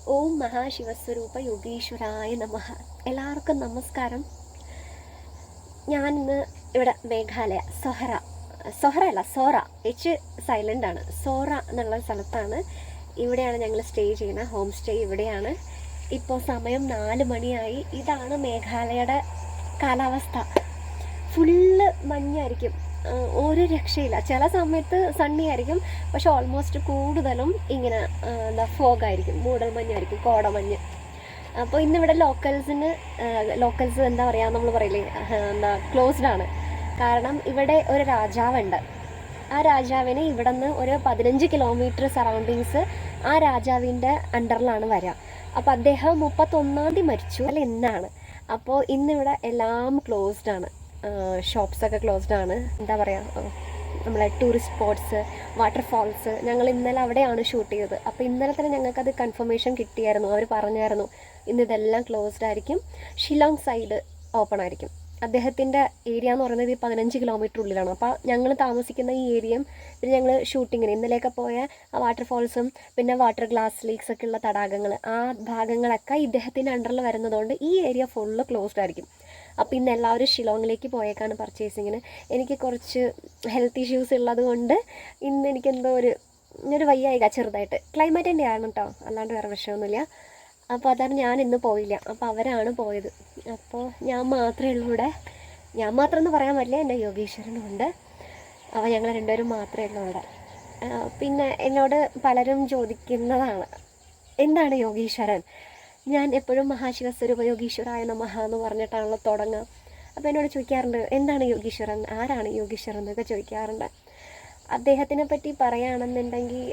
ഓം മഹാശിവസ്വരൂപ യോഗീശ്വരായ നമഃ. എല്ലാവർക്കും നമസ്കാരം. ഞാനിന്ന് ഇവിടെ മേഘാലയ സൊഹറ അല്ല സോറ, എച്ച് സൈലൻ്റ് ആണ്. സോറ എന്നുള്ള സ്ഥലത്താണ്. ഇവിടെയാണ് ഞങ്ങൾ സ്റ്റേ ചെയ്യുന്നത്. ഹോം സ്റ്റേ ഇവിടെയാണ്. ഇപ്പോൾ സമയം 4 മണിയായി. ഇതാണ് മേഘാലയയുടെ കാലാവസ്ഥ. ഫുള്ള് മഞ്ഞായിരിക്കും, ഒരു രക്ഷയില്ല. ചില സമയത്ത് സണ്ണി ആയിരിക്കും, പക്ഷെ ഓൾമോസ്റ്റ് കൂടുതലും ഇങ്ങനെ ഫോഗായിരിക്കും, മൂടൽ മഞ്ഞായിരിക്കും, കോടമഞ്ഞ്. അപ്പോൾ ഇന്നിവിടെ ലോക്കൽസ് എന്താ പറയുക, നമ്മൾ പറയില്ലേ, ക്ലോസ്ഡ് ആണ്. കാരണം ഇവിടെ ഒരു രാജാവുണ്ട്. ആ രാജാവിന് ഇവിടെ നിന്ന് ഒരു 15 കിലോമീറ്റർ സറൗണ്ടിങ്സ് ആ രാജാവിൻ്റെ അണ്ടറിലാണ് വരിക. അപ്പോൾ അദ്ദേഹം 31-ാം തീയതി മരിച്ചു, അല്ല ഇന്നാണ്. അപ്പോൾ ഇന്നിവിടെ എല്ലാം ക്ലോസ്ഡ് ആണ്. ഷോപ്സൊക്കെ ക്ലോസ്ഡ് ആണ്. എന്താ പറയുക, നമ്മളെ ടൂറിസ്റ്റ് സ്പോട്ട്സ്, വാട്ടർഫാൾസ്, ഞങ്ങൾ ഇന്നലെ അവിടെയാണ് ഷൂട്ട് ചെയ്തത്. അപ്പോൾ ഇന്നലെ തന്നെ ഞങ്ങൾക്കത് കൺഫർമേഷൻ കിട്ടിയായിരുന്നു. അവർ പറഞ്ഞായിരുന്നു ഇന്ന് ഇതെല്ലാം ക്ലോസ്ഡ് ആയിരിക്കും, ഷിലോങ് സൈഡ് ഓപ്പൺ ആയിരിക്കും. അദ്ദേഹത്തിൻ്റെ ഏരിയ എന്ന് പറയുന്നത് ഈ 15 കിലോമീറ്റർ ഉള്ളിലാണ്. അപ്പോൾ ഞങ്ങൾ താമസിക്കുന്ന ഈ ഏരിയയും പിന്നെ ഞങ്ങൾ ഷൂട്ടിങ്ങിന് ഇന്നലെയൊക്കെ പോയ ആ വാട്ടർഫാൾസും പിന്നെ വാട്ടർ ഗ്ലാസ് ലീക്സ് ഒക്കെ ഉള്ള തടാകങ്ങൾ, ആ ഭാഗങ്ങളൊക്കെ ഇദ്ദേഹത്തിൻ്റെ അണ്ടറിൽ വരുന്നതുകൊണ്ട് ഈ ഏരിയ ഫുള്ള് ക്ലോസ്ഡ് ആയിരിക്കും. അപ്പോൾ ഇന്ന് എല്ലാവരും ഷിലോങ്ങിലേക്ക് പോയേക്കാണ് പർച്ചേസിങ്ങിന്. എനിക്ക് കുറച്ച് ഹെൽത്ത് ഇഷ്യൂസ് ഉള്ളത് കൊണ്ട് ഇന്ന് എനിക്കെന്തോ ഒരു വയ്യായിക ചെറുതായിട്ട്. ക്ലൈമറ്റിൻ്റെ ആണ് കേട്ടോ, അല്ലാണ്ട് വേറെ വിഷയമൊന്നുമില്ല. അപ്പോൾ അതാണ് ഞാൻ ഇന്ന് പോയില്ല. അപ്പോൾ അവരാണ് പോയത്. അപ്പോൾ ഞാൻ മാത്രമേ ഉള്ളൂ ഇവിടെ. ഞാൻ മാത്രം എന്ന് പറയാൻ പറ്റില്ല, എൻ്റെ യോഗീശ്വരനും ഉണ്ട്. അപ്പോൾ ഞങ്ങൾ രണ്ടുപേരും മാത്രമേ ഉള്ളൂ ഇവിടെ. പിന്നെ എന്നോട് പലരും ചോദിക്കുന്നതാണ്, എന്താണ് യോഗീശ്വരൻ? ഞാൻ എപ്പോഴും മഹാശിവസ്വരൂപ യോഗീശ്വരായ നമഃ എന്ന് പറഞ്ഞിട്ടാണല്ലോ തുടങ്ങുക. അപ്പോൾ എന്നോട് ചോദിക്കാറുണ്ട്, എന്താണ് യോഗീശ്വരൻ, ആരാണ് യോഗീശ്വരൻ എന്നൊക്കെ ചോദിക്കാറുണ്ട്. അദ്ദേഹത്തിനെ പറ്റി പറയുകയാണെന്നുണ്ടെങ്കിൽ